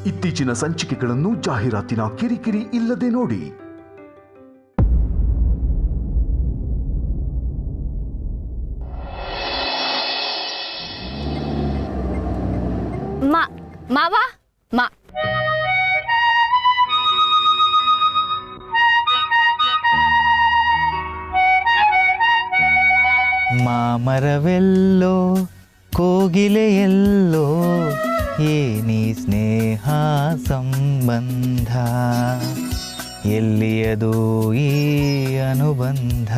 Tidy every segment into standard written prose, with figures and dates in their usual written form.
ಇತ್ತೀಚಿನ ಸಂಚಿಕೆಗಳನ್ನು ಜಾಹೀರಾತಿನ ಕಿರಿಕಿರಿ ಇಲ್ಲದೆ ನೋಡಿ. ಮಾವ ಮಾಮರವೆಲ್ಲೋ ಕೋಗಿಲೆಯೆಲ್ಲೋ ಏನಿ ಸ್ನೇಹ ಸಂಬಂಧ ಎಲ್ಲಿಯದು ಈ ಅನುಬಂಧ.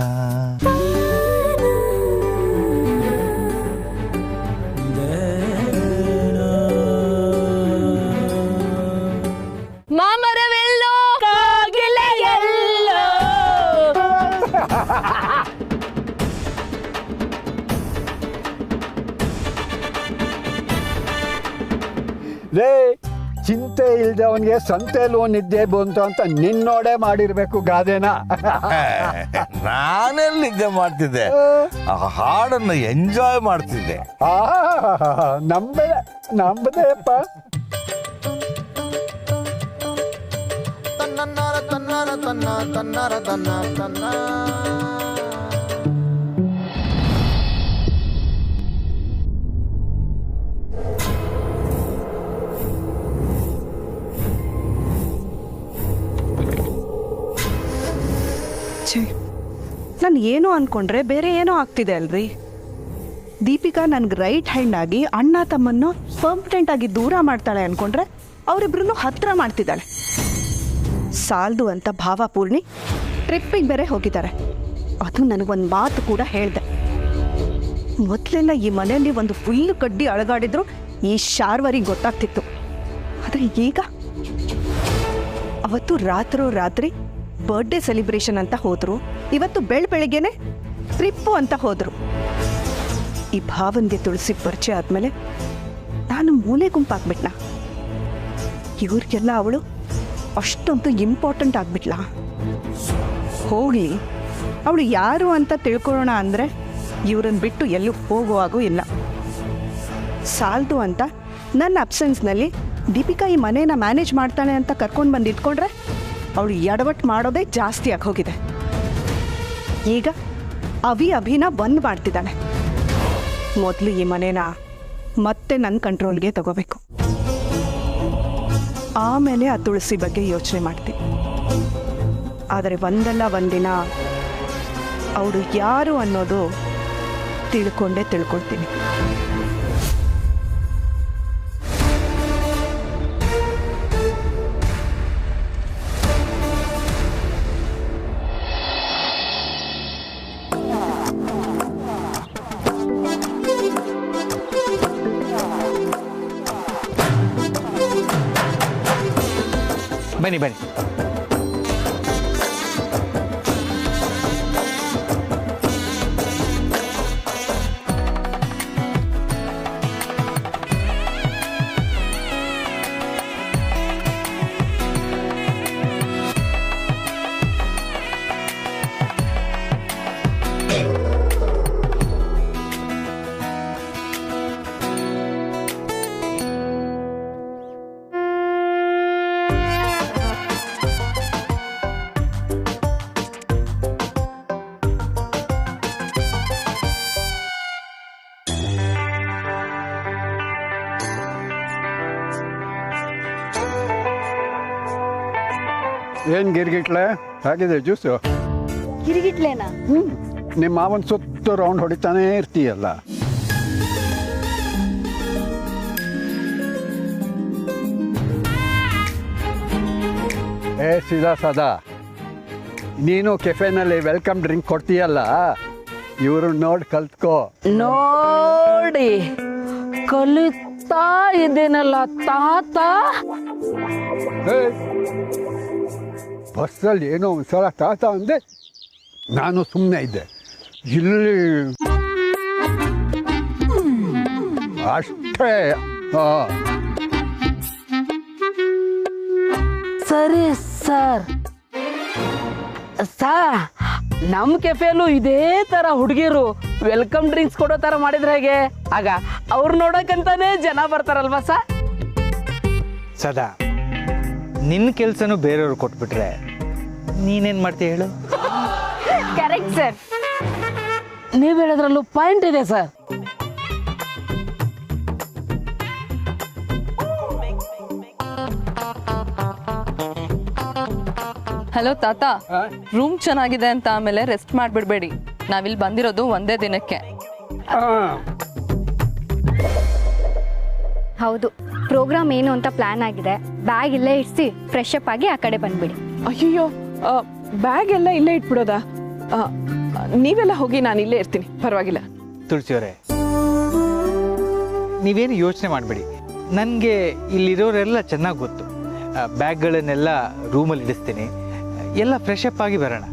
ಮಾಮರವೆಲ್ಲೋ ಕೋಗಿಲೆಯೆಲ್ಲೋ. ಲೇ, ಚಿಂತೆ ಇಲ್ದೆ ಅವನಿಗೆ ಸಂತೆಯಲ್ಲಿ ನಿದ್ದೆ ಬಂತು ಅಂತ ನಿನ್ನೋಡೆ ಮಾಡಿರ್ಬೇಕು ಗಾದೆನ. ನಾನೆಲ್ಲಿ ನಿದ್ದೆ ಮಾಡ್ತಿದ್ದೆ, ಆ ಹಾಡನ್ನು ಎಂಜಾಯ್ ಮಾಡ್ತಿದ್ದೆ. ನಂಬದೇಪ್ಪ. ತನ್ನನ್ನಾರ ತನ್ನಾರ ತನ್ನ ತನ್ನಾರ ತನ್ನ ತನ್ನ. ನಾನು ಏನೋ ಅನ್ಕೊಂಡ್ರೆ ಬೇರೆ ಏನೋ ಆಗ್ತಿದೆ ಅಲ್ರಿ. ದೀಪಿಕಾ ನನ್ಗೆ ರೈಟ್ ಹ್ಯಾಂಡ್ ಆಗಿ ಅಣ್ಣ ತಮ್ಮನ್ನು ಪರ್ಮನೆಂಟ್ ಆಗಿ ದೂರ ಮಾಡ್ತಾಳೆ ಅನ್ಕೊಂಡ್ರೆ ಅವರಿಬ್ರನ್ನು ಹತ್ರ ಮಾಡ್ತಿದ್ದಾಳೆ. ಸಾಲ್ದು ಅಂತ ಭಾವಪೂರ್ಣಿ ಟ್ರಿಪ್ಪಿಗೆ ಬೇರೆ ಹೋಗಿದ್ದಾರೆ. ಅದು ನನಗೊಂದು ಮಾತು ಕೂಡ ಹೇಳ್ದೆ. ಮೊದಲೆಲ್ಲ ಈ ಮನೆಯಲ್ಲಿ ಒಂದು ಫುಲ್ ಕಡ್ಡಿ ಅಳಗಾಡಿದ್ರು ಈ ಶಾರ್ವರಿಗೆ ಗೊತ್ತಾಗ್ತಿತ್ತು. ಆದರೆ ಈಗ ಅವತ್ತು ರಾತ್ರಿ ಬರ್ಡೇ ಸೆಲಿಬ್ರೇಷನ್ ಅಂತ ಹೋದ್ರು, ಇವತ್ತು ಬೆಳಗ್ಗೆನೆ ಟ್ರಿಪ್ಪು ಅಂತ ಹೋದ್ರು. ಈ ಭಾವನ್ಗೆ ತುಳಸಿ ಪರಿಚಯ ಆದ್ಮೇಲೆ ನಾನು ಮೂಲೆ ಗುಂಪಾಗ್ಬಿಟ್ನಾ. ಇವ್ರಿಗೆಲ್ಲ ಅವಳು ಅಷ್ಟೊಂದು ಇಂಪಾರ್ಟೆಂಟ್ ಆಗ್ಬಿಟ್ಲ. ಹೋಗಿ ಅವಳು ಯಾರು ಅಂತ ತಿಳ್ಕೊಳ್ಳೋಣ ಅಂದರೆ ಇವ್ರನ್ನ ಬಿಟ್ಟು ಎಲ್ಲೂ ಹೋಗುವಾಗೂ ಇಲ್ಲ. ಸಾಲ್ದು ಅಂತ ನನ್ನ ಅಬ್ಸೆನ್ಸ್ನಲ್ಲಿ ದೀಪಿಕಾ ಈ ಮನೇನ ಮ್ಯಾನೇಜ್ ಮಾಡ್ತಾಳೆ ಅಂತ ಕರ್ಕೊಂಡು ಬಂದು ಇಟ್ಕೊಂಡ್ರೆ ಅವಳು ಎಡವಟ್ಟು ಮಾಡೋದೇ ಜಾಸ್ತಿ ಆಗಿ ಹೋಗಿದೆ. ಈಗ ಅಭಿನ ಬಂದ್ ಮಾಡ್ತಿದ್ದಾಳೆ. ಮೊದಲು ಈ ಮನೇನ ಮತ್ತೆ ನನ್ನ ಕಂಟ್ರೋಲ್ಗೆ ತಗೋಬೇಕು. ಆಮೇಲೆ ಆ ತುಳಸಿ ಬಗ್ಗೆ ಯೋಚನೆ ಮಾಡ್ತೀನಿ. ಆದರೆ ಒಂದಲ್ಲ ಒಂದಿನ ಅವಳು ಯಾರು ಅನ್ನೋದು ತಿಳ್ಕೊಳ್ತೀನಿ. ಬನ್ನಿ ಬನ್ನಿ. ಏನ್ ಗಿರ್ಗಿಟ್ಲೆ ಹಾಗಿದೆ ಜ್ಯೂಸು? ಗಿರಿಗಿಟ್ಲೇನಾ? ನಿಮ್ಮ ಮಾವನ್ ಸುತ್ತು ರೌಂಡ್ ಹೊಡಿತಾನೇ ಇರ್ತೀಯಲ್ಲ. ಸದಾ ನೀನು ಕೆಫೆನಲ್ಲಿ ವೆಲ್ಕಮ್ ಡ್ರಿಂಕ್ ಕೊಡ್ತೀಯಲ್ಲ, ಇವರು ನೋಡಿ ಕಲ್ತ್ಕೋ. ನೋಡಿ ಕಲಿತಾ ಇದ್ದೇನಲ್ಲ ತಾತ. ಬಸ್ಸಲ್ಲಿ ಏನೋ ಒಂದ್ಸಲ ತಾತ ಅಂದೆ, ನಾನು ಸುಮ್ಮನೆ ಇದ್ದೆ. ಇಲ್ಲಿ ಅಷ್ಟೇ. ಸರಿ ಸರ್. ನಮ್ಮ ಕೆಫೆಲ್ಲೂ ಇದೇ ತರ ಹುಡುಗಿರು ವೆಲ್ಕಮ್ ಡ್ರಿಂಕ್ಸ್ ಕೊಡೋ ತರ ಮಾಡಿದ್ರೆ ಹೇಗೆ? ಆಗ ಅವ್ರು ನೋಡಕ್ಕಂತಾನೆ ಜನ ಬರ್ತಾರಲ್ವಾ ಸರ್? ಸದಾ ನಿನ್ನ ಕೆಲಸನೂ ಬೇರೆಯವ್ರು ಕೊಟ್ಬಿಟ್ರೆ ನೀನೇನು ಮಾಡ್ತೀಯ ಹೇಳು? Correct sir. ನೀವು ಹೇಳೋದ್ರಲ್ಲೂ ಪಾಯಿಂಟ್ ಇದೆ ಸರ್. ಹಲೋ ತಾತ, ರೂಮ್ ಚೆನ್ನಾಗಿದೆ ಅಂತ ಆಮೇಲೆ ರೆಸ್ಟ್ ಮಾಡ್ಬಿಡ್ಬೇಡಿ. ನಾವಿಲ್ಲಿ ಬಂದಿರೋದು ಒಂದೇ ದಿನಕ್ಕೆ. ಹೌದು, ಪ್ರೋಗ್ರಾಮ್ ಏನು ಅಂತ ಪ್ಲಾನ್ ಆಗಿದೆ. ಬ್ಯಾಗ್ ಇಲ್ಲೇ ಇಡಿಸಿ ಫ್ರೆಶ್ ಅಪ್ ಆಗಿ ಆ ಕಡೆ ಬಂದ್ಬಿಡಿ. ಅಯ್ಯೋ, ಬ್ಯಾಗ್ ಎಲ್ಲ ಇಲ್ಲೇ ಇಟ್ಬಿಡೋದಾ? ನೀವೆಲ್ಲ ಹೋಗಿ, ನಾನು ಇಲ್ಲೇ ಇರ್ತೀನಿ, ಪರವಾಗಿಲ್ಲ. ತುಳಸಿಯವರೇ, ನೀವೇನು ಯೋಚನೆ ಮಾಡಬೇಡಿ. ನನಗೆ ಇಲ್ಲಿರೋರೆಲ್ಲ ಚೆನ್ನಾಗಿ ಗೊತ್ತು. ಬ್ಯಾಗ್ಗಳನ್ನೆಲ್ಲ ರೂಮಲ್ಲಿ ಇಡಿಸ್ತೀನಿ. ಎಲ್ಲ ಫ್ರೆಶ್ ಅಪ್ ಆಗಿ ಬರೋಣ.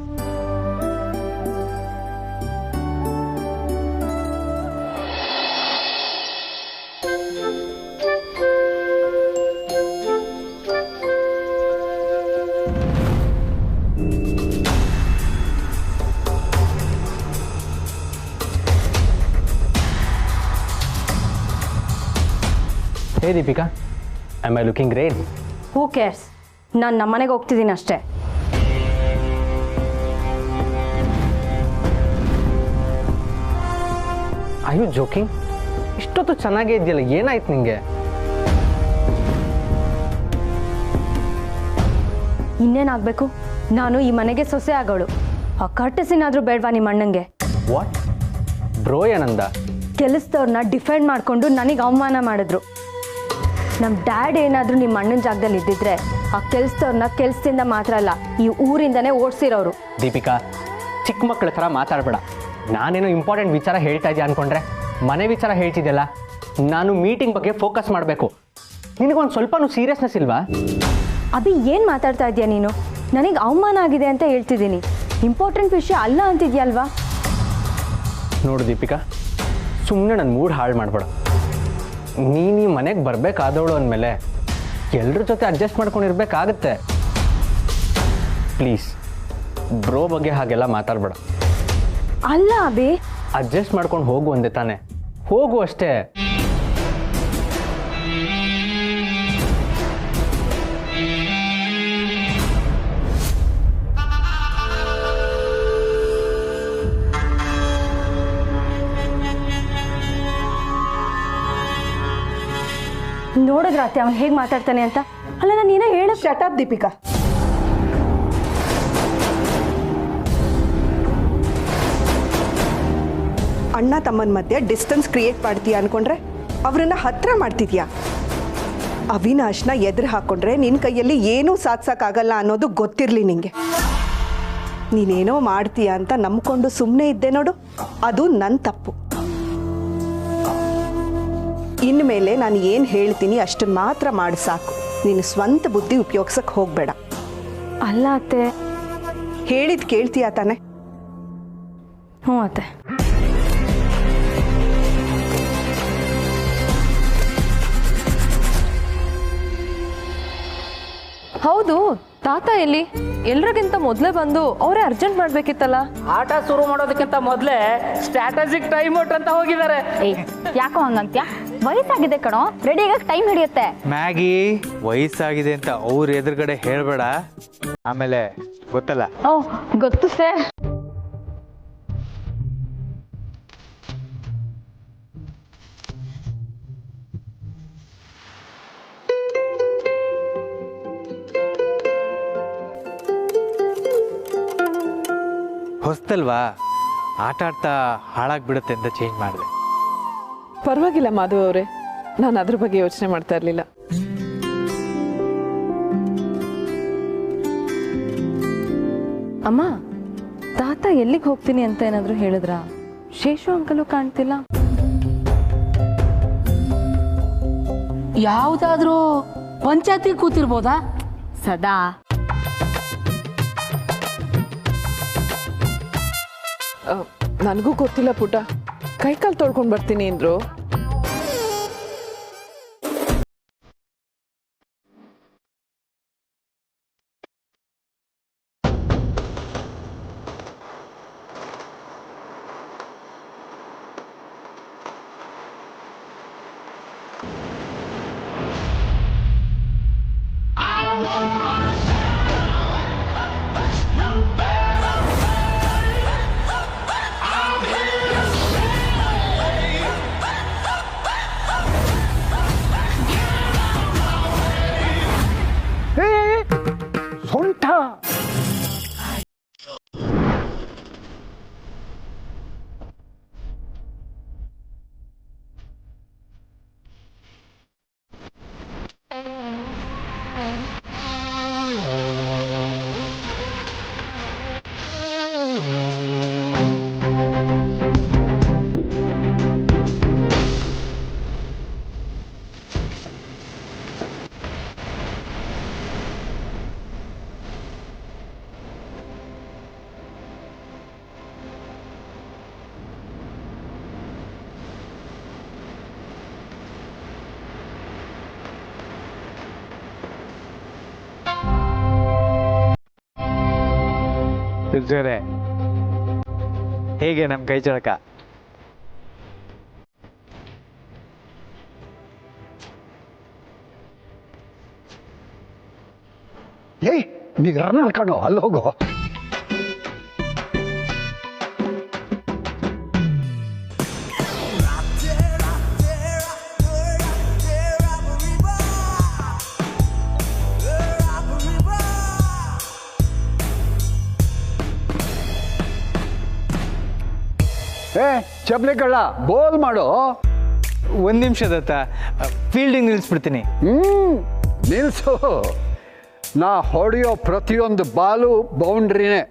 Hey Deepika, am I looking great? Who cares, ನಾನು ನಮ್ಮನೆಗೆ ಹೋಗ್ತಿದ್ದೀನಿ ಅಷ್ಟೇ. I you joking? ಇಷ್ಟೊತ್ತು ಚೆನ್ನಾಗೇ ಇದೆಯಲ್ಲ, ಏನಾಯ್ತು ನಿಂಗೆ? ಇನ್ನೇನಾಗಬೇಕು? ನಾನು ಈ ಮನೆಗೆ ಸೊಸೆ ಆಗೋಳು. ಆ ಕರ್ಟಸಿನಾದರೂ ಬೇಡವಾ ನಿಮ್ಮ ಅಣ್ಣಂಗೆ? ವಾಟ್ ಬ್ರೋ, ಏನಂದ? ಕೆಲಸದವ್ರನ್ನ ಡಿಫೆಂಡ್ ಮಾಡಿಕೊಂಡು ನನಗೆ ಅವಮಾನ ಮಾಡಿದ್ರು. ನಮ್ಮ ಡ್ಯಾಡ್ ಏನಾದರೂ ನಿಮ್ಮ ಅಣ್ಣನ ಜಾಗದಲ್ಲಿ ಇದ್ದಿದ್ರೆ ಆ ಕೆಲಸದವ್ರನ್ನ ಕೆಲಸದಿಂದ ಮಾತ್ರ ಅಲ್ಲ, ಈ ಊರಿಂದನೇ ಓಡಿಸಿರೋರು. ದೀಪಿಕಾ, ಚಿಕ್ಕ ಮಕ್ಕಳ ಥರ ಮಾತಾಡಬೇಡ. ನಾನೇನೋ ಇಂಪಾರ್ಟೆಂಟ್ ವಿಚಾರ ಹೇಳ್ತಾ ಇದೆಯಾ ಅಂದ್ಕೊಂಡ್ರೆ ಮನೆ ವಿಚಾರ ಹೇಳ್ತಿದ್ದೆಲ್ಲ. ನಾನು ಮೀಟಿಂಗ್ ಬಗ್ಗೆ ಫೋಕಸ್ ಮಾಡಬೇಕು. ನಿನಗೊಂದು ಸ್ವಲ್ಪನೂ ಸೀರಿಯಸ್ನೆಸ್ ಇಲ್ವಾ? ಅಭಿ, ಏನು ಮಾತಾಡ್ತಾ ಇದೆಯಾ ನೀನು? ನನಗೆ ಅವಮಾನ ಆಗಿದೆ ಅಂತ ಹೇಳ್ತಿದ್ದೀನಿ, ಇಂಪಾರ್ಟೆಂಟ್ ವಿಷಯ ಅಲ್ಲ ಅಂತಿದ್ಯಲ್ವಾ? ನೋಡು ದೀಪಿಕಾ, ಸುಮ್ಮನೆ ನನ್ನ ಮೂಡ್ ಹಾಳು ಮಾಡಬೇಡ. ನೀನು ಈ ಮನೆಗೆ ಬರಬೇಕಾದವಳು ಅಂದಮೇಲೆ ಎಲ್ಲರ ಜೊತೆ ಅಡ್ಜಸ್ಟ್ ಮಾಡ್ಕೊಂಡಿರ್ಬೇಕಾಗತ್ತೆ. ಪ್ಲೀಸ್ ಬ್ರೋ ಬಗ್ಗೆ ಹಾಗೆಲ್ಲ ಮಾತಾಡಬೇಡ. ಅಲ್ಲ ಅಭಿ, ಅಡ್ಜಸ್ಟ್ ಮಾಡ್ಕೊಂಡು ಹೋಗು ಅಂದೆ ತಾನೆ, ಹೋಗು ಅಷ್ಟೇ. ನೋಡಿದ್ರಾತೆ ಅವ್ನು ಹೇಗೆ ಮಾತಾಡ್ತಾನೆ ಅಂತ? ಅಲ್ಲ, ನಾನು ಏನೋ ಹೇಳ. Shut up Deepika. ಅಣ್ಣ ತಮ್ಮನ ಮಧ್ಯೆ ಡಿಸ್ಟೆನ್ಸ್ ಕ್ರಿಯೇಟ್ ಮಾಡ್ತೀಯಾ ಅನ್ಕೊಂಡ್ರೆ ಅವರನ್ನ ಹತ್ರ ಮಾಡ್ತಿದ್ಯಾ. ಅವಿನಾಶ್ನ ಎದುರು ಹಾಕೊಂಡ್ರೆ ನಿನ್ನ ಕೈಯಲ್ಲಿ ಏನೂ ಸಾಧಿಸೋಕ್ಕಾಗಲ್ಲ ಅನ್ನೋದು ಗೊತ್ತಿರಲಿ ನಿಂಗೆ. ನೀನೇನೋ ಮಾಡ್ತೀಯ ಅಂತ ನಂಬ್ಕೊಂಡು ಸುಮ್ಮನೆ ಇದ್ದೆ ನೋಡು, ಅದು ನನ್ನ ತಪ್ಪು. ಇನ್ಮೇಲೆ ನಾನು ಏನು ಹೇಳ್ತೀನಿ ಅಷ್ಟನ್ನು ಮಾತ್ರ ಮಾಡಿ ಸಾಕು. ನೀನು ಸ್ವಂತ ಬುದ್ಧಿ ಉಪಯೋಗಿಸಕ್ಕೆ ಹೋಗಬೇಡ. ಅಲ್ಲ ಅತ್ತೆ, ಹೇಳಿದ್ ಕೇಳ್ತೀಯಾ ತಾನೆ? ಹ್ಞೂ ಅತ್ತೆ. ಹೌದು, ತಾತ ಎಲ್ಲಿ? ಎಲ್ರಿಗಿಂತ ಮೊದಲೇ ಬಂದು ಅವರೇ ಅರ್ಜೆಂಟ್ ಮಾಡ್ಬೇಕಿತ್ತಲ್ಲ. ಆಟ ಶುರು ಮಾಡೋದಕ್ಕಿಂತ ಮೊದಲೇ ಸ್ಟ್ರಾಟಜಿಕ್ ಟೈಮ್ ಔಟ್ ಅಂತ ಹೋಗಿದ್ದಾರೆ. ಯಾಕೋ ಹಂಗಂತ್ಯ? ವಯಸ್ಸಾಗಿದೆ ಕಣೋ, ರೆಡಿ ಆಗಕ್ಕೆ ಟೈಮ್ ಹಿಡಿಯುತ್ತೆ. ಮ್ಯಾಗಿ, ವಯಸ್ಸಾಗಿದೆ ಅಂತ ಅವ್ರ ಎದುರುಗಡೆ ಹೇಳಬೇಡ, ಆಮೇಲೆ ಗೊತ್ತಲ್ಲ. ಓಹ್, ಗೊತ್ತು ಸರ್. ಹೊಸ್ತಲ್ವಾ, ಆಟ ಆಡ್ತಾ ಹಾಳಾಗ್ಬಿಡುತ್ತೆ ಅಂತ ಚೇಂಜ್ ಮಾಡಿದೆ. ಪರವಾಗಿಲ್ಲ ಮಾಧವ್ ಅವರೇ, ನಾನು ಅದ್ರ ಬಗ್ಗೆ ಯೋಚನೆ ಮಾಡ್ತಾ ಇರಲಿಲ್ಲ. ಅಮ್ಮ, ತಾತ ಎಲ್ಲಿಗೆ ಹೋಗ್ತೀನಿ ಅಂತ ಏನಾದರೂ ಹೇಳಿದ್ರಾ? ಶೇಷು ಅಂಕಲು ಕಾಣ್ತಿಲ್ಲ. ಯಾವುದಾದ್ರೂ ಪಂಚಾಯತಿ ಕೂತಿರ್ಬೋದಾ? ಸದಾ ನನಗೂ ಗೊತ್ತಿಲ್ಲ ಪುಟ, ಕೈಕಾಲು ತೊಳ್ಕೊಂಡು ಬರ್ತೀನಿ ಅಂದ್ರು. ತುಳಸಿಯವರೇ, ಹೇಗೆ ನಮ್ಮ ಕೈ ಚಳಕ? ಏಯ್ ನೀಗ ಕಣೋ ಅಲ್ಲಿ ಹೋಗೋ. ಏ ಚಪ್ಲಿ ಕಳ್ಳ, ಬೋಲ್ ಮಾಡೋ. ಒಂದು ನಿಮಿಷ ದತ್ತ, ಫೀಲ್ಡಿಂಗ್ ನಿಲ್ಲಿಸ್ಬಿಡ್ತೀನಿ. ನಿಲ್ಸು. ನಾ ಹೊಡೆಯೋ ಪ್ರತಿಯೊಂದು ಬಾಲು ಬೌಂಡ್ರಿನೇ.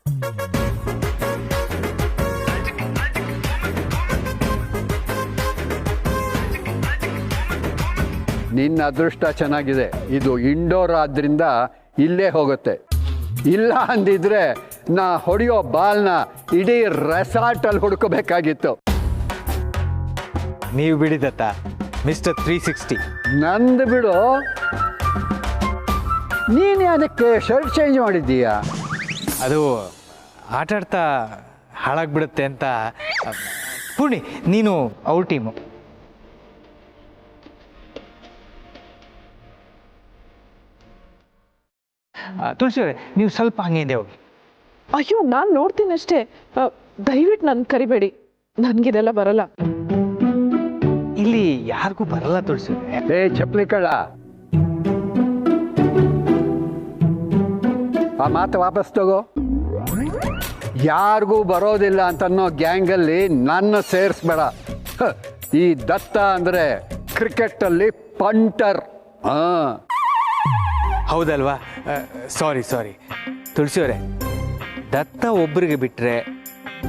ನಿನ್ನ ಅದೃಷ್ಟ ಚೆನ್ನಾಗಿದೆ, ಇದು ಇಂಡೋರ್ ಆದ್ರಿಂದ ಇಲ್ಲೇ ಹೋಗುತ್ತೆ. ಇಲ್ಲ ಅಂದಿದ್ರೆ ನಾ ಹೊಡೆಯೋ ಬಾಲ್ನ ಇಡೀ ರೆಸಾರ್ಟಲ್ಲಿ ಹುಡ್ಕೋಬೇಕಾಗಿತ್ತು. ನೀವು ಬಿಡಿ ದತ್ತ, ಮಿಸ್ಟರ್ 360. ನಂದು ಬಿಡು. ನೀನು ಅದಕ್ಕೆ ಶರ್ಟ್ ಚೇಂಜ್ ಮಾಡಿದ್ದೀಯಾ? ಅದು ಆಟಾಡ್ತಾ ಹಾಳಾಗ್ಬಿಡುತ್ತೆ ಅಂತ. ಪೂರ್ಣಿ, ನೀನು ಅವ್ರ ಟೀಮು. ತುಳಸಿಯವರೇ, ನೀವು ಸ್ವಲ್ಪ ಹಂಗೆ ಹೋಗಿ. ಅಯ್ಯೋ, ನಾನು ನೋಡ್ತೀನಿ ಅಷ್ಟೇ. ದಯವಿಟ್ಟು ನನ್ನ ಕರಿಬೇಡಿ, ನನಗಿದೆಲ್ಲ ಬರಲ್ಲ. ಇಲ್ಲಿ ಯಾರಿಗೂ ಬರಲ್ಲ ತುಳಸಿಯವರೇ. ಏ ಚಪ್ಲಿ ಕಳ್ಳ, ಆ ಮಾತು ವಾಪಸ್ ತಗೋ. ಯಾರಿಗೂ ಬರೋದಿಲ್ಲ ಅಂತನ್ನೋ ಗ್ಯಾಂಗಲ್ಲಿ ನನ್ನ ಸೇರಿಸ್ಬೇಡ. ಈ ದತ್ತ ಅಂದರೆ ಕ್ರಿಕೆಟಲ್ಲಿ ಪಂಟರ್. ಹೌದಲ್ವಾ? ಸಾರಿ ತುಳಸಿಯವರೇ, ದತ್ತ ಒಬ್ಬರಿಗೆ ಬಿಟ್ಟರೆ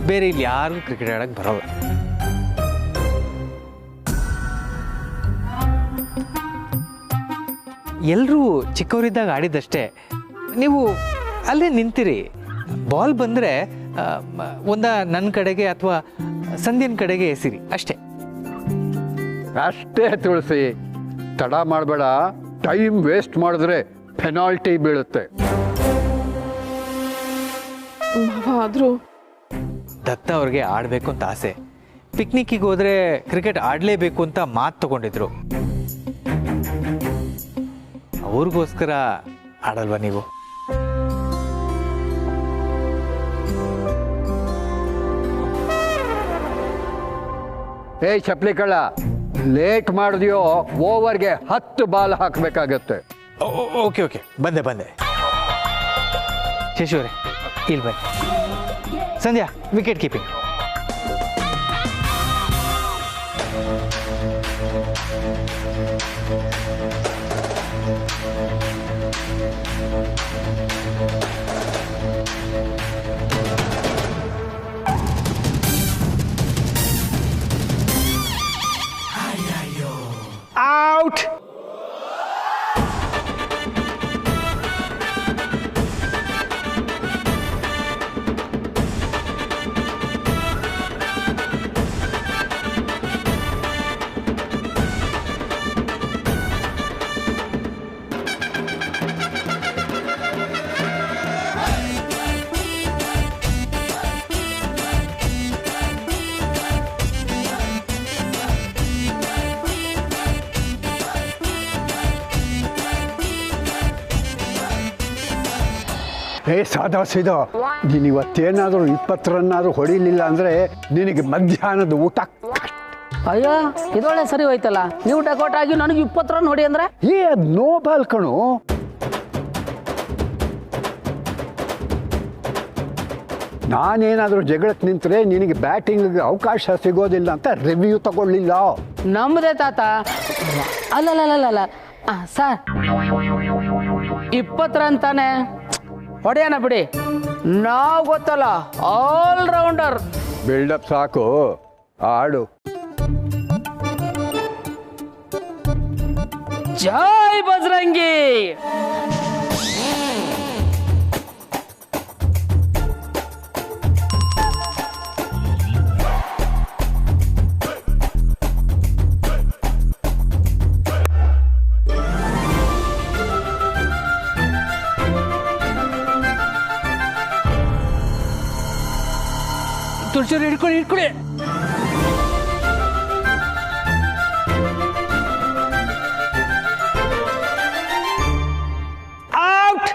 ಬೇರೆ ಇಲ್ಲಿ ಯಾರಿಗೂ ಕ್ರಿಕೆಟ್ ಆಡೋಕ್ಕೆ ಬರೋಲ್ಲ. ಎಲ್ಲರೂ ಚಿಕ್ಕವರಿದ್ದಾಗ ಆಡಿದ್ದಷ್ಟೇ. ನೀವು ಅಲ್ಲೇ ನಿಂತಿರಿ, ಬಾಲ್ ಬಂದರೆ ನನ್ನ ಕಡೆಗೆ ಅಥವಾ ಸಂಧ್ಯನ ಕಡೆಗೆ ಎಸಿರಿ ಅಷ್ಟೇ. ಅಷ್ಟೇ ತುಳಸಿ, ತಡ ಮಾಡಬೇಡ. ಟೈಮ್ ವೇಸ್ಟ್ ಮಾಡಿದ್ರೆ ಪೆನಾಲ್ಟಿ ಬೀಳುತ್ತೆ. ಆದರೂ ದತ್ತ ಅವ್ರಿಗೆ ಆಡಬೇಕು ಅಂತ ಆಸೆ. ಪಿಕ್ನಿಕ್ಕಿಗೆ ಹೋದರೆ ಕ್ರಿಕೆಟ್ ಆಡಲೇಬೇಕು ಅಂತ ಮಾತು ತಗೊಂಡಿದ್ರು. ಅವ್ರಿಗೋಸ್ಕರ ಆಡಲ್ವಾ ನೀವು? ಏಯ್ ಚಪ್ಲಿ ಕಳ್ಳ, ಲೇಟ್ ಮಾಡಿದ್ಯೋ ಓವರ್ಗೆ 10 ಬಾಲ್ ಹಾಕಬೇಕಾಗತ್ತೆ. ಓಕೆ ಬಂದೆ. ಶಶಿಯವರೇ, ಇಲ್ಲಿ ಬನ್ನಿ. ಸಂಧ್ಯಾ, ವಿಕೆಟ್ ಕೀಪಿಂಗ್. ಔಟ್. ಏ ಸಾದಾ ಸೀದಾ, ನೀನು ಇವತ್ತೇನಾದರೂ 20 ರನ್ನಾದರೂ ಹೊಡಿಲಿಲ್ಲ ಅಂದರೆ ನಿನಗೆ ಮಧ್ಯಾಹ್ನದ ಊಟ. ಅಯ್ಯೋ, ಇದೊಳ್ಳೆ ಸರಿ ಹೋಯ್ತಲ್ಲ. ನೀವು ಡಕೌಟ್ ಆಗಿ ನನಗೆ 20 ರನ್ ಹೊಡಿ ಅಂದ್ರೆ ಏ ನೋ ಬಾಲ್ ಕಣು. ನಾನೇನಾದರೂ ಜಗಳಕ್ಕೆ ನಿಂತರೆ ನಿನಗೆ ಬ್ಯಾಟಿಂಗ್ ಅವಕಾಶ ಸಿಗೋದಿಲ್ಲ ಅಂತ ರಿವ್ಯೂ ತಗೊಳ್ಳಿಲ್ಲ. ನಮ್ಮದೇ ತಾತ. ಅಲ್ಲಲ್ಲ ಸರ್, 20 ಅಂತಾನೆ ಹೊಡೆಯೋಣ ಬಿಡಿ. ನಾವು ಗೊತ್ತಲ್ಲ ಆಲ್ ರೌಂಡರ್. ಬಿಲ್ಡಪ್ ಸಾಕು, ಆಡು. ಜೈ ಬಜರಂಗಿ. ತುಳಸಿ ಹಿಡ್ಕೊಳ್ಳಿ ಹಿಡ್ಕೊಳ್ಳಿ. ಔಟ್.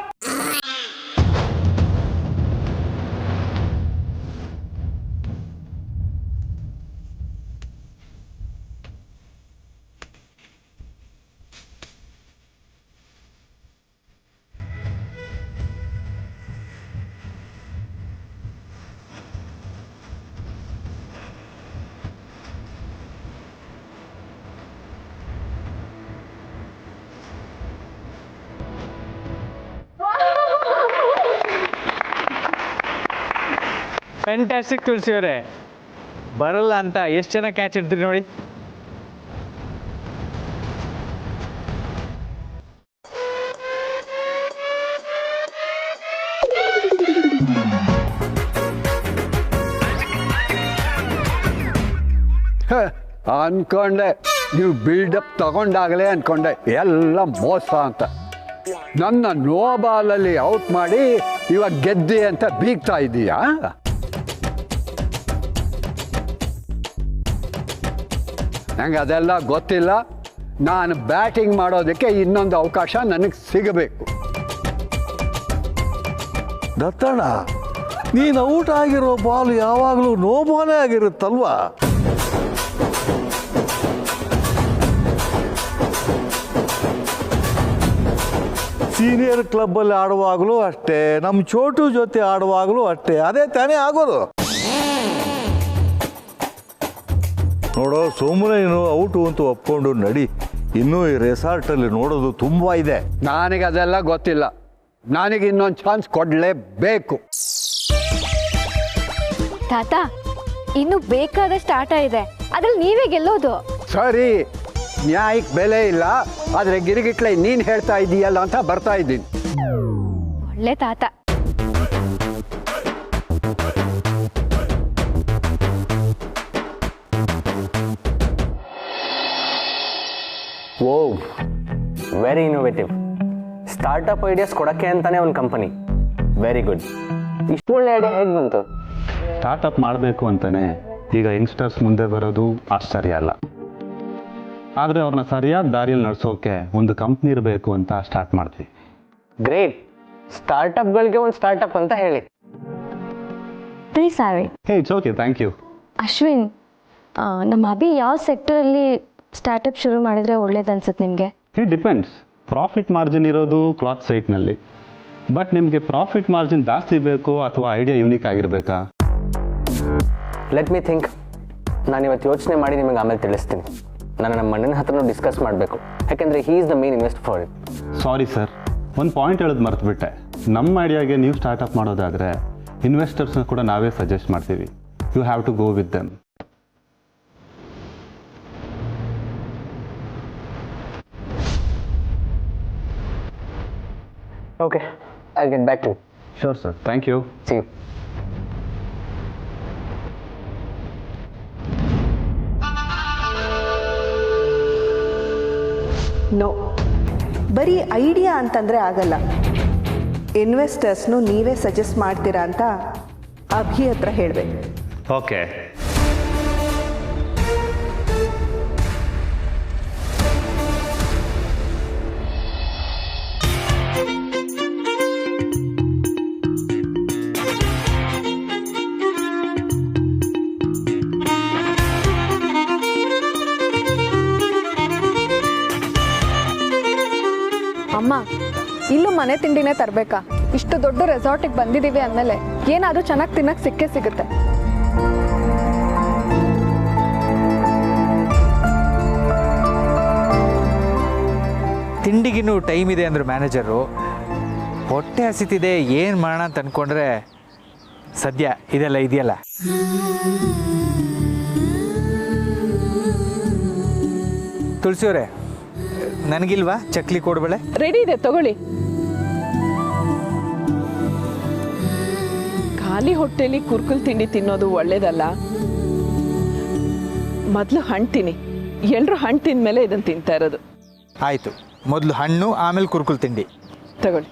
ಫ್ಯಾಂಟಾಸ್ಟಿಕ್ ತುಳಸಿ ಅವರೇ. ಬರಲ್ಲ ಅಂತ ಎಷ್ಟು ಜನ ಕ್ಯಾಚ್ ಹಿಡ್ತೀರಿ ನೋಡಿ. ಅನ್ಕೊಂಡೆ ನೀವು ಬಿಲ್ಡಪ್ ತಗೊಂಡಾಗಲೇ ಅನ್ಕೊಂಡೆ ಎಲ್ಲ ಮೋಸ ಅಂತ. ನನ್ನ ನೋ ಬಾಲಲ್ಲಿ ಔಟ್ ಮಾಡಿ ಇವಾಗ ಗೆದ್ದಿ ಅಂತ ಬೀಗ್ತಾ ಇದ್ದೀಯಾ? ನಂಗೆ ಅದೆಲ್ಲ ಗೊತ್ತಿಲ್ಲ. ನಾನು ಬ್ಯಾಟಿಂಗ್ ಮಾಡೋದಕ್ಕೆ ಇನ್ನೊಂದು ಅವಕಾಶ ನನಗೆ ಸಿಗಬೇಕು. ದತ್ತಣ್ಣ, ನೀನು ಔಟ್ ಆಗಿರೋ ಬಾಲ್ ಯಾವಾಗಲೂ ನೋ ಬಾಲೇ ಆಗಿರುತ್ತಲ್ವಾ? ಸೀನಿಯರ್ ಕ್ಲಬ್ಬಲ್ಲಿ ಆಡುವಾಗಲೂ ಅಷ್ಟೇ, ನಮ್ಮ ಚೋಟು ಜೊತೆ ಆಡುವಾಗಲೂ ಅಷ್ಟೇ, ಅದೇ ತಾನೇ ಆಗೋದು. ನೋಡೋ, ಸುಮ್ಮನೆ ನೀನು ಔಟು ಅಂತ ಒಪ್ಕೊಂಡು ನಡಿ. ಇನ್ನೂ ಈ ರೆಸಾರ್ಟಲ್ಲಿ ನೋಡೋದು ತುಂಬ ಇದೆ. ನನಗೆ ಅದೆಲ್ಲ ಗೊತ್ತಿಲ್ಲ. ನನಗೆ ಇನ್ನೊಂದು ಚಾನ್ಸ್ ಕೊಡಲೇಬೇಕು. ತಾತ, ಇನ್ನು ಬೇಕಾದಷ್ಟು ಆಟ ಇದೆ, ಅದ್ರಲ್ಲಿ ನೀವೇ ಗೆಲ್ಲೋದು. ಸರಿ, ನ್ಯಾಯಕ್ಕೆ ಬೆಲೆ ಇಲ್ಲ, ಆದರೆ ಗಿರಿಗಿಟ್ಲೆ ನೀನು ಹೇಳ್ತಾ ಇದ್ದೀಯಲ್ಲ ಅಂತ ಬರ್ತಾ ಇದ್ದೀನಿ. ಒಳ್ಳೆ ತಾತ. ಓ, ವೆರಿ ಇನೋವೇಟಿವ್. ಸ್ಟಾರ್ಟಪ್ ಐಡಿಯಾಸ್ ಕೊಡೋಕ್ಕೆ ಅಂತಾನೆ ಒಂದು ಕಂಪನಿ. Very good. ಇಷ್ಟು ಒಳ್ಳೆ ಐಡಿಯಾ ಹೇಗೆ ಬಂತು? ಸ್ಟಾರ್ಟಪ್ ಮಾಡಬೇಕು ಅಂತಲೇ ಈಗ ಯಂಗ್ಸ್ಟರ್ಸ್ ಮುಂದೆ ಬರೋದು ಆಶ್ಚರ್ಯ ಅಲ್ಲ. ಆದರೆ ಅವ್ರನ್ನ ಸರಿಯಾದ ದಾರಿಯಲ್ಲಿ ನಡೆಸೋಕೆ ಒಂದು ಕಂಪ್ನಿ ಇರಬೇಕು ಅಂತ ಸ್ಟಾರ್ಟ್ ಮಾಡ್ತೀವಿ. ಗ್ರೇಟ್. ಸ್ಟಾರ್ಟಪ್ಗಳಿಗೆ ಒಂದು ಸ್ಟಾರ್ಟಪ್ ಅಂತ ಹೇಳಿ. Sorry. Hey, it's okay, thank you. Ashwin, ನಮ್ಮ ಅಭಿ ಯಾವ ಸೆಕ್ಟರಲ್ಲಿ ಸ್ಟಾರ್ಟಪ್ ಶುರು ಮಾಡಿದರೆ ಒಳ್ಳೇದು ಅನ್ಸುತ್ತೆ ನಿಮಗೆ? It depends. ಪ್ರಾಫಿಟ್ ಮಾರ್ಜಿನ್ ಇರೋದು ಕ್ಲಾತ್ ಸೈಟ್ನಲ್ಲಿ. ಬಟ್ ನಿಮಗೆ ಪ್ರಾಫಿಟ್ ಮಾರ್ಜಿನ್ ಜಾಸ್ತಿ ಬೇಕು ಅಥವಾ ಐಡಿಯಾ ಯೂನಿಕ್ ಆಗಿರಬೇಕಾ? Let me think. ನಾನು ಇವತ್ತು ಯೋಚನೆ ಮಾಡಿ ನಿಮಗೆ ಆಮೇಲೆ ತಿಳಿಸ್ತೀನಿ. ನಾನು ನಮ್ಮ ಅಣ್ಣನ ಹತ್ರನೂ ಡಿಸ್ಕಸ್ ಮಾಡಬೇಕು, ಯಾಕೆಂದರೆ he is the main invest for it. Sorry sir, ಒಂದು ಪಾಯಿಂಟ್ ಹೇಳೋದು ಮರ್ತುಬಿಟ್ಟೆ. ನಮ್ಮ ಐಡಿಯಾಗೆ ನೀವು ಸ್ಟಾರ್ಟಪ್ ಮಾಡೋದಾದರೆ ಇನ್ವೆಸ್ಟರ್ಸ್ನ ಕೂಡ ನಾವೇ ಸಜೆಸ್ಟ್ ಮಾಡ್ತೀವಿ. You have to go with them. Okay, I'll get back to you. Sure, sir. Thank you. See you. No, ಬರೀ idea ಅಂತಂದರೆ ಆಗಲ್ಲ. ಇನ್ವೆಸ್ಟರ್ಸ್ನು ನೀವೇ ಸಜೆಸ್ಟ್ ಮಾಡ್ತೀರಾ ಅಂತ ಅಭಿ ಹತ್ರ ಹೇಳಬೇಕು. ಓಕೆ. ಅಮ್ಮ, ಇಲ್ಲೂ ಮನೆ ತಿಂಡಿನೇ ತರಬೇಕಾ? ಇಷ್ಟು ದೊಡ್ಡ ರೆಸಾರ್ಟಿಗೆ ಬಂದಿದ್ದೀವಿ ಅಂದಮೇಲೆ ಏನಾದರೂ ಚೆನ್ನಾಗಿ ತಿನ್ನಕ್ಕೆ ಸಿಕ್ಕೇ ಸಿಗುತ್ತೆ. ತಿಂಡಿಗಿನ್ನೂ ಟೈಮ್ ಇದೆ ಅಂದರು ಮ್ಯಾನೇಜರು. ಹೊಟ್ಟೆ ಹಸಿತಿದೆ, ಏನು ಮಾಡೋಣ ಅಂತ ಅಂದ್ಕೊಂಡ್ರೆ ಸದ್ಯ ಇದೆಲ್ಲ ಇದೆಯಲ್ಲ. ತುಳಸಿಯವರೇ, ನನಗಿಲ್ವಾ ಚಕ್ಲಿ ಕೋಡ್ಬಳೆ? ರೆಡಿ ಇದೆ, ತಗೊಳ್ಳಿ. ಖಾಲಿ ಹೊಟ್ಟೆಲಿ ಕುರ್ಕುಲ್ ತಿಂಡಿ ತಿನ್ನೋದು ಒಳ್ಳೇದಲ್ಲ. ಮೊದಲು ಹಣ್ಣು ತಿನ್ನಿ. ಎಲ್ಲರೂ ಹಣ್ಣು ತಿಂದ್ಮೇಲೆ ಇದನ್ನು ತಿಂತಾ ಇರೋದು. ಆಯಿತು, ಮೊದಲು ಹಣ್ಣು, ಆಮೇಲೆ ಕುರ್ಕುಲ್ ತಿಂಡಿ. ತಗೊಳ್ಳಿ.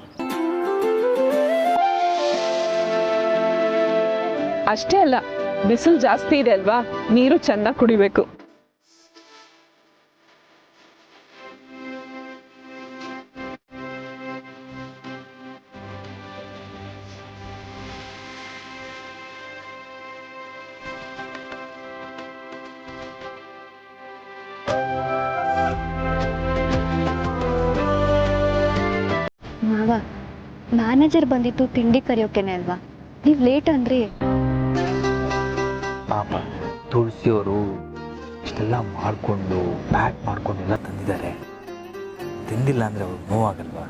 ಅಷ್ಟೇ ಅಲ್ಲ, ಬಿಸಿಲು ಜಾಸ್ತಿ ಇದೆ ಅಲ್ವಾ, ನೀರು ಚೆನ್ನಾಗಿ ಕುಡಿಬೇಕು. ಮಾವ, ಮ್ಯಾನೇಜರ್ ಬಂದಿತ್ತು ತಿಂಡಿ ಕರೆಯೋಕೆನೆ ಅಲ್ವಾ, ನೀವು ಲೇಟ್ ಅಂದ್ರಿ. ಪಾಪ ತುಳಸಿಯವರು ಇಷ್ಟೆಲ್ಲ ಮಾಡಿಕೊಂಡು ಪ್ಯಾಕ್ ಮಾಡ್ಕೊಂಡು ಎಲ್ಲ ತಂದಿದ್ದಾರೆ. ತಿಂದಿಲ್ಲ ಅಂದರೆ ಅವ್ರು ನೋವಾಗಲ್ವಾ?